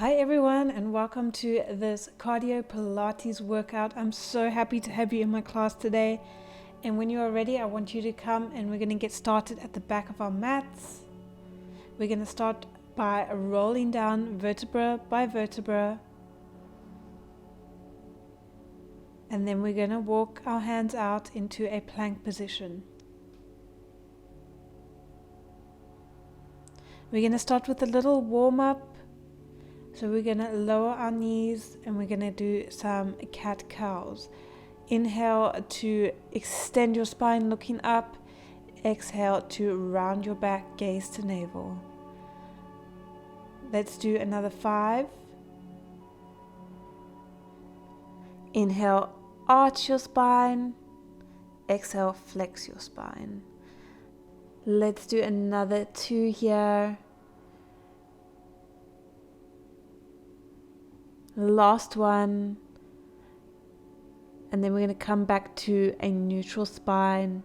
Hi everyone, and welcome to this cardio Pilates workout. I'm so happy to have you in my class today. And when you are ready, I want you to come and we're going to get started at the back of our mats. We're going to start by rolling down vertebra by vertebra. And then we're going to walk our hands out into a plank position. We're going to start with a little warm up. So we're going to lower our knees and we're going to do some cat cows. Inhale to extend your spine looking up. Exhale to round your back, gaze to navel. Let's do another 5. Inhale, arch your spine. Exhale, flex your spine. Let's do another 2 here. Last one, and then we're going to come back to a neutral spine.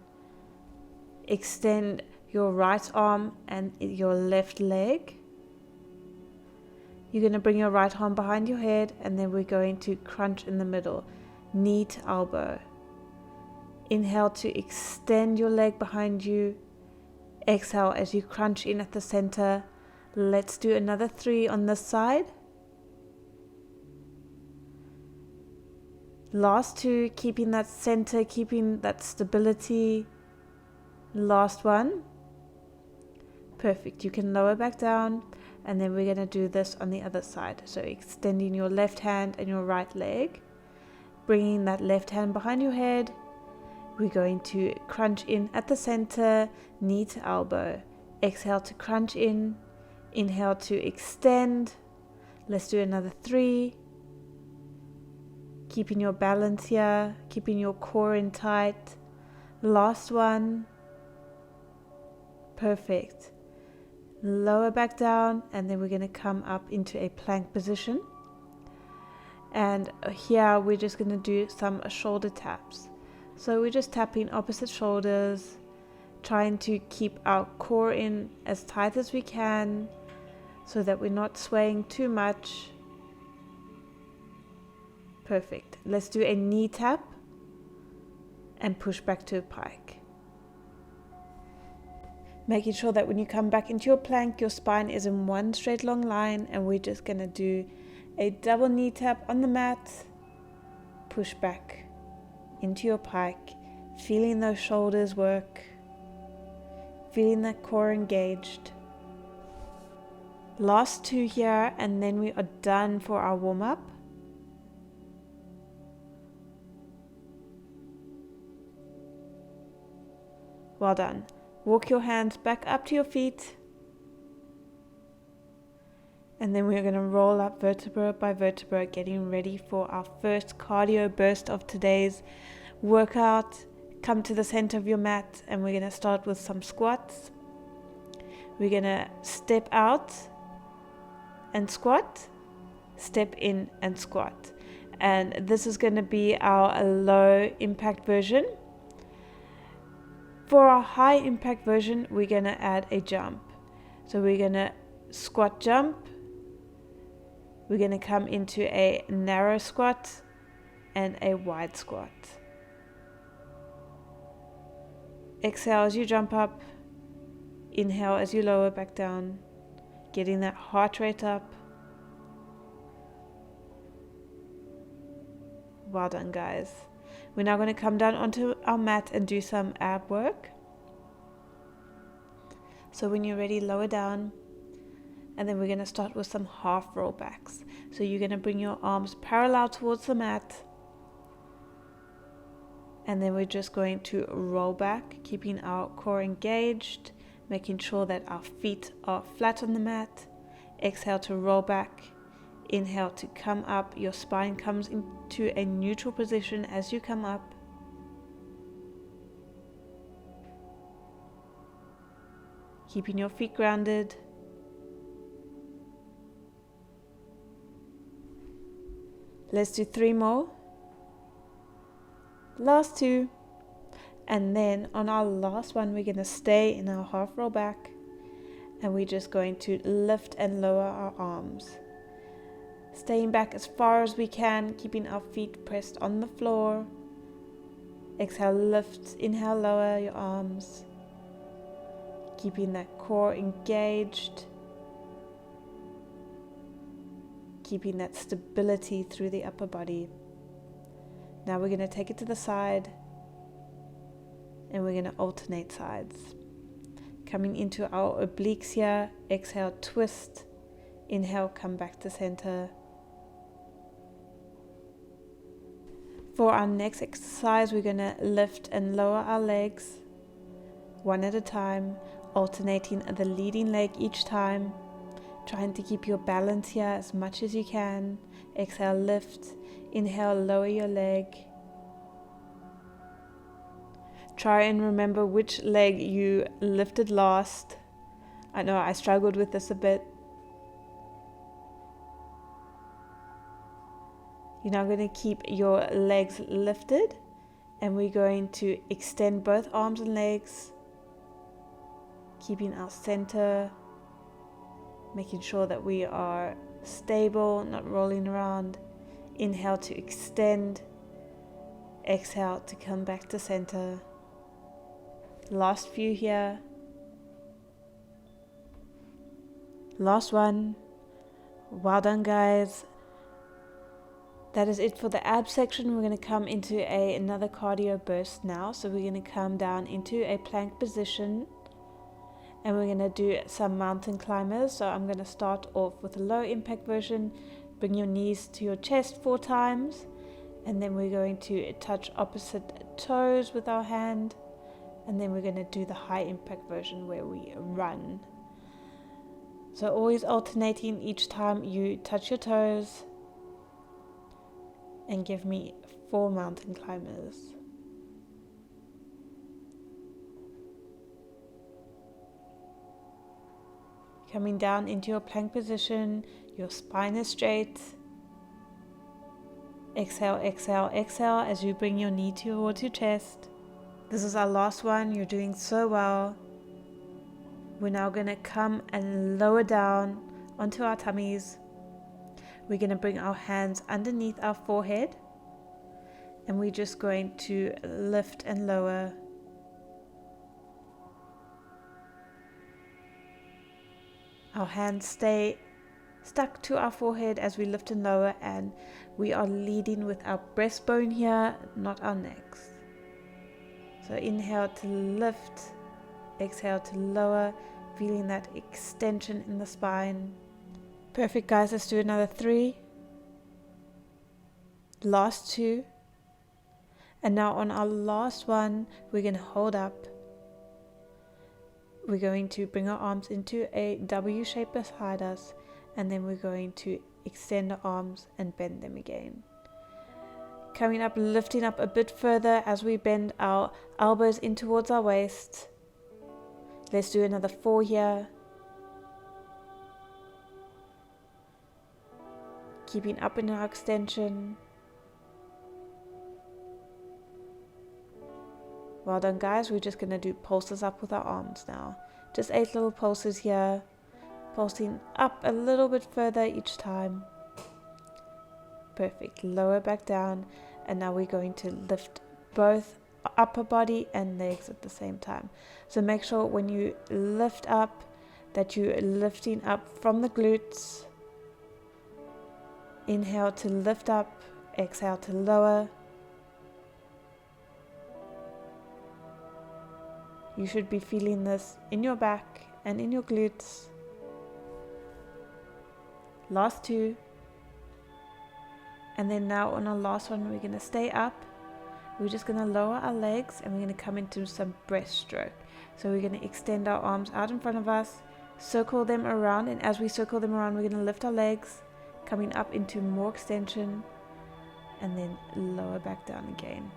Extend your right arm and your left leg. You're going to bring your right arm behind your head, and then we're going to crunch in the middle, knee to elbow. Inhale to extend your leg behind you. Exhale as you crunch in at the center. Let's do another 3 on this side. Last 2, keeping that center, keeping that stability. Last one. Perfect. You can lower back down, and then we're going to do this on the other side. So extending your left hand and your right leg, bringing that left hand behind your head. We're going to crunch in at the center, knee to elbow. Exhale to crunch in. Inhale to extend. Let's do another 3. Keeping your balance here, keeping your core in tight. Last one. Perfect. Lower back down, and then we're going to come up into a plank position. And here we're just going to do some shoulder taps. So we're just tapping opposite shoulders, trying to keep our core in as tight as we can so that we're not swaying too much. Perfect. Let's do a knee tap and push back to a pike. Making sure that when you come back into your plank, your spine is in one straight long line, and we're just going to do a double knee tap on the mat. Push back into your pike, feeling those shoulders work, feeling that core engaged. Last 2 here, and then we are done for our warm-up. Well done. Walk your hands back up to your feet. And then we're going to roll up vertebra by vertebra, getting ready for our first cardio burst of today's workout. Come to the center of your mat, and we're going to start with some squats. We're going to step out and squat, step in and squat. And this is going to be our low impact version. For our high impact version, we're going to add a jump. So we're going to squat jump. We're going to come into a narrow squat and a wide squat. Exhale as you jump up. Inhale as you lower back down. Getting that heart rate up. Well done, guys. We're now going to come down onto our mat and do some ab work. So when you're ready, lower down. And then we're going to start with some half roll backs. So you're going to bring your arms parallel towards the mat. And then we're just going to roll back, keeping our core engaged, making sure that our feet are flat on the mat. Exhale to roll back. Inhale to come up. Your spine comes into a neutral position as you come up. Keeping your feet grounded. Let's do 3 more. Last 2. And then on our last one, we're going to stay in our half roll back. And we're just going to lift and lower our arms. Staying back as far as we can, keeping our feet pressed on the floor. Exhale, lift. Inhale, lower your arms. Keeping that core engaged. Keeping that stability through the upper body. Now we're going to take it to the side and we're going to alternate sides. Coming into our obliques here, exhale, twist. Inhale, come back to center. For our next exercise, we're going to lift and lower our legs one at a time, alternating the leading leg each time, trying to keep your balance here as much as you can. Exhale, lift. Inhale, lower your leg. Try and remember which leg you lifted last. I know I struggled with this a bit. You're now going to keep your legs lifted and we're going to extend both arms and legs, keeping our center, making sure that we are stable, not rolling around. Inhale to extend, exhale to come back to center. Last few here. Last one. Well done, guys. That is it for the ab section. We're going to come into another cardio burst now. So we're going to come down into a plank position and we're going to do some mountain climbers. So I'm going to start off with a low impact version. Bring your knees to your chest 4 times and then we're going to touch opposite toes with our hand, and then we're going to do the high impact version where we run. So always alternating each time you touch your toes. And give me 4 mountain climbers. Coming down into your plank position, your spine is straight. Exhale, exhale, exhale as you bring your knee towards your chest. This is our last one. You're doing so well. We're now going to come and lower down onto our tummies. We're going to bring our hands underneath our forehead and we're just going to lift and lower. Our hands stay stuck to our forehead as we lift and lower, and we are leading with our breastbone here, not our necks. So inhale to lift, exhale to lower, feeling that extension in the spine. Perfect, guys. Let's do another 3. Last 2. And now on our last one, we're going to hold up. We're going to bring our arms into a W shape beside us, and then we're going to extend our arms and bend them again. Coming up, lifting up a bit further as we bend our elbows in towards our waist. Let's do another 4 here. Keeping up in our extension. Well done, guys. We're just going to do pulses up with our arms now. Just 8 little pulses here. Pulsing up a little bit further each time. Perfect. Lower back down. And now we're going to lift both upper body and legs at the same time. So make sure when you lift up that you're lifting up from the glutes. Inhale to lift up, exhale to lower. You should be feeling this in your back and in your glutes. Last 2. And then now on our last one, we're going to stay up. We're just going to lower our legs and we're going to come into some breaststroke. So we're going to extend our arms out in front of us, circle them around, and as we circle them around, we're going to lift our legs, coming up into more extension, and then lower back down again.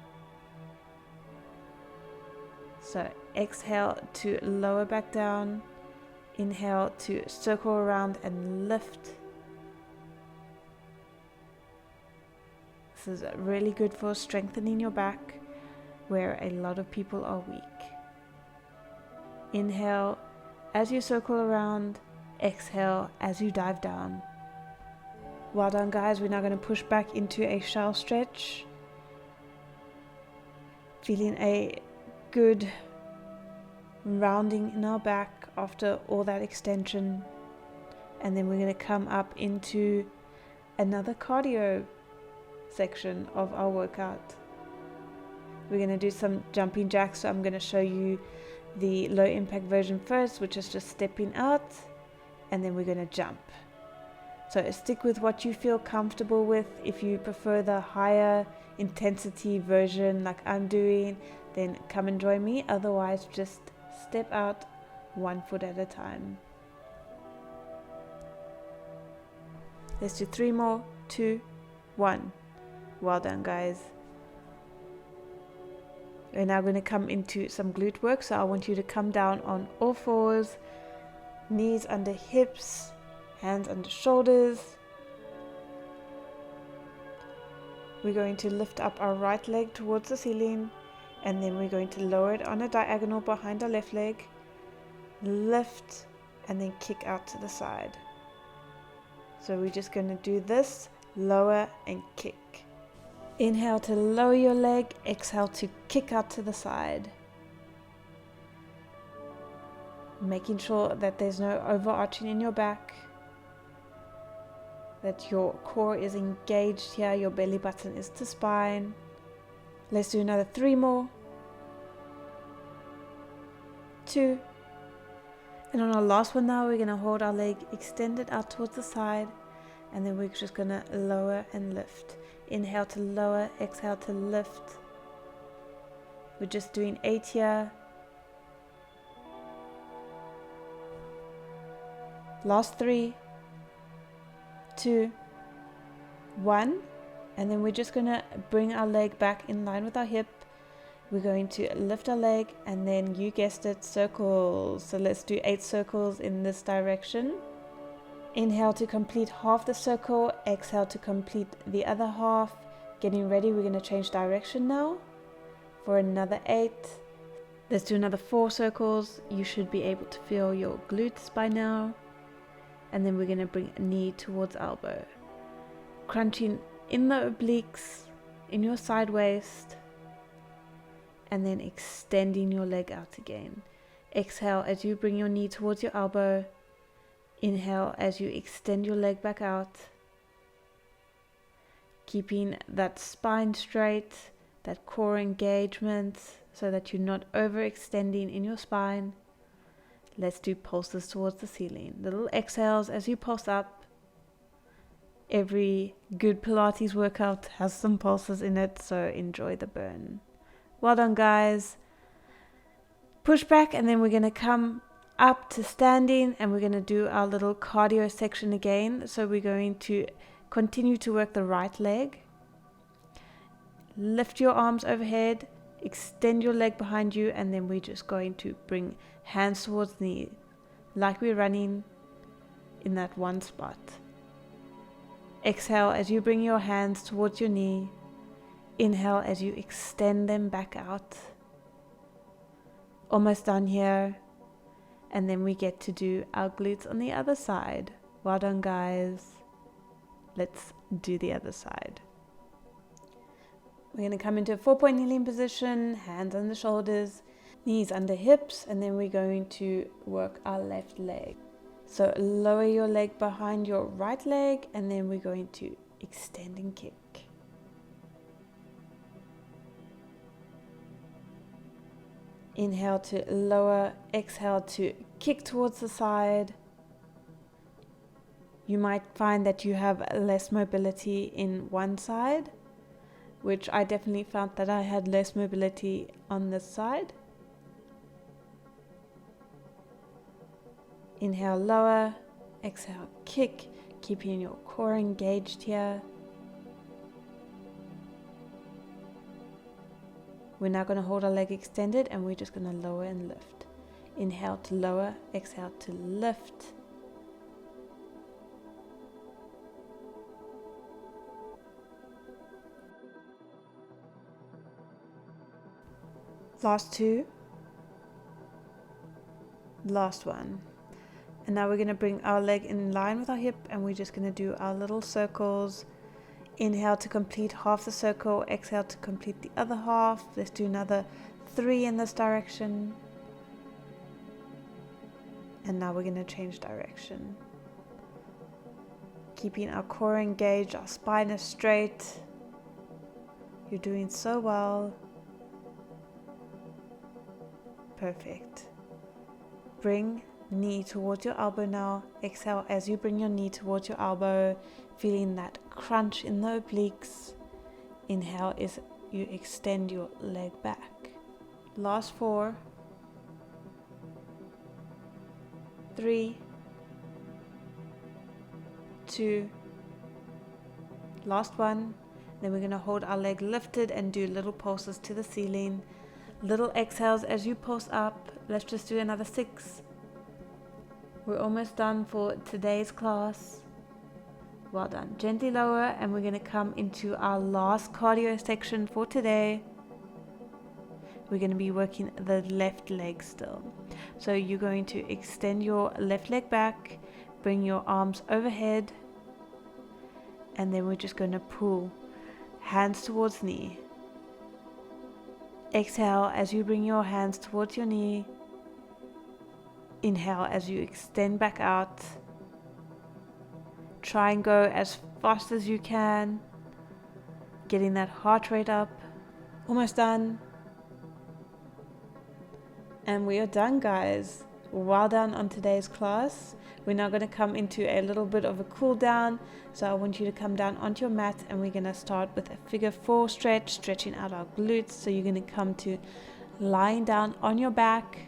So exhale to lower back down, inhale to circle around and lift. This is really good for strengthening your back, where a lot of people are weak. Inhale as you circle around, exhale as you dive down. Well done, guys. We're now going to push back into a shell stretch. Feeling a good rounding in our back after all that extension. And then we're going to come up into another cardio section of our workout. We're going to do some jumping jacks. So I'm going to show you the low impact version first, which is just stepping out, and then we're going to jump. So stick with what you feel comfortable with. If you prefer the higher intensity version like I'm doing, then come and join me. Otherwise, just step out 1 foot at a time. Let's do 3 more. 2, 1. Well done, guys. We're now going to come into some glute work. So I want you to come down on all fours, knees under hips, hands under shoulders. We're going to lift up our right leg towards the ceiling, and then we're going to lower it on a diagonal behind our left leg. Lift and then kick out to the side. So we're just going to do this, lower and kick. Inhale to lower your leg, exhale to kick out to the side. Making sure that there's no overarching in your back, that your core is engaged here, your belly button is to spine. Let's do another 3 more. 2. And on our last one now, we're going to hold our leg extended out towards the side, and then we're just going to lower and lift. Inhale to lower, exhale to lift. We're just doing 8 here. Last 3, 2, 1. And then we're just going to bring our leg back in line with our hip. We're going to lift our leg, and then you guessed it, circles. So let's do 8 circles in this direction. Inhale to complete half the circle, exhale to complete the other half. Getting ready, we're going to change direction now for another 8. Let's do another 4 circles. You should be able to feel your glutes by now. And then we're going to bring a knee towards elbow. Crunching in the obliques, in your side waist. And then extending your leg out again. Exhale as you bring your knee towards your elbow. Inhale as you extend your leg back out. Keeping that spine straight, that core engagement, so that you're not overextending in your spine. Let's do pulses towards the ceiling. Little exhales as you pulse up. Every good Pilates workout has some pulses in it, so enjoy the burn. Well done, guys. Push back, and then we're going to come up to standing, and we're going to do our little cardio section again. So we're going to continue to work the right leg. Lift your arms overhead, extend your leg behind you, and then we're just going to bring hands towards knee, like we're running in that one spot. Exhale as you bring your hands towards your knee. Inhale as you extend them back out. Almost done here. And then we get to do our glutes on the other side. Well done, guys. Let's do the other side. We're going to come into a 4-point kneeling position, hands on the shoulders, knees under hips, and then we're going to work our left leg. So lower your leg behind your right leg, and then we're going to extend and kick. Inhale to lower, exhale to kick towards the side. You might find that you have less mobility in one side, which I definitely found that I had less mobility on this side. Inhale, lower, exhale, kick, keeping your core engaged here. We're now going to hold our leg extended, and we're just going to lower and lift. Inhale to lower, exhale to lift. Last 2. Last one. And now we're going to bring our leg in line with our hip, and we're just going to do our little circles. Inhale to complete half the circle, exhale to complete the other half. Let's do another 3 in this direction. And now we're going to change direction. Keeping our core engaged, our spine is straight. You're doing so well. Perfect. Bring knee towards your elbow now. Exhale as you bring your knee towards your elbow, feeling that crunch in the obliques. Inhale as you extend your leg back. Last 4, 3, 2, last 1. Then we're going to hold our leg lifted and do little pulses to the ceiling. Little exhales as you pulse up. Let's just do another 6. We're almost done for today's class. Well done. Gently lower, and we're going to come into our last cardio section for today. We're going to be working the left leg still. So you're going to extend your left leg back, bring your arms overhead, and then we're just going to pull hands towards knee. Exhale as you bring your hands towards your knee. Inhale as you extend back out. Try and go as fast as you can, getting that heart rate up. Almost done. And we are done, guys. Well done on today's class. We're now going to come into a little bit of a cool down. So I want you to come down onto your mat, and we're going to start with a figure 4 stretch, stretching out our glutes. So you're going to come to lying down on your back.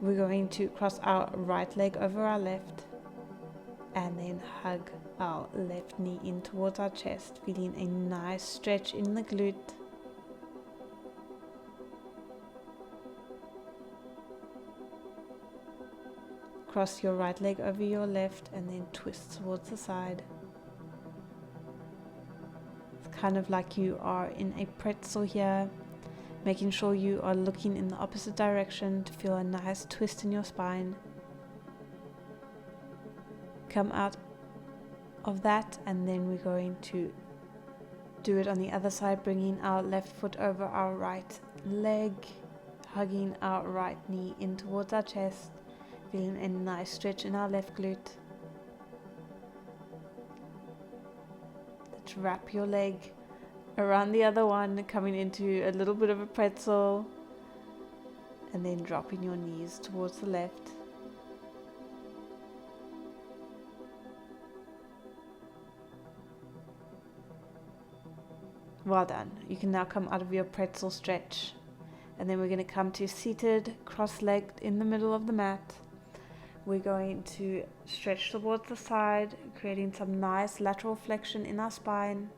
We're going to cross our right leg over our left, and then hug our left knee in towards our chest, feeling a nice stretch in the glute. Cross your right leg over your left and then twist towards the side. It's kind of like you are in a pretzel here, making sure you are looking in the opposite direction to feel a nice twist in your spine. Come out of that, and then we're going to do it on the other side, bringing our left foot over our right leg, hugging our right knee in towards our chest, feeling a nice stretch in our left glute. Let's wrap your leg around the other one, coming into a little bit of a pretzel, and then dropping your knees towards the left. Well done. You can now come out of your pretzel stretch, and then we're going to come to seated, cross-legged in the middle of the mat. We're going to stretch towards the side, creating some nice lateral flexion in our spine.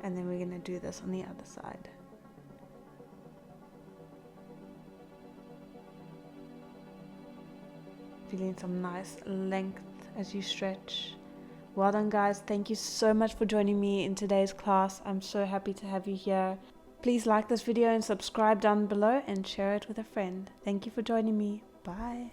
And then we're going to do this on the other side. Feeling some nice length as you stretch. Well done, guys. Thank you so much for joining me in today's class. I'm so happy to have you here. Please like this video and subscribe down below and share it with a friend. Thank you for joining me. Bye.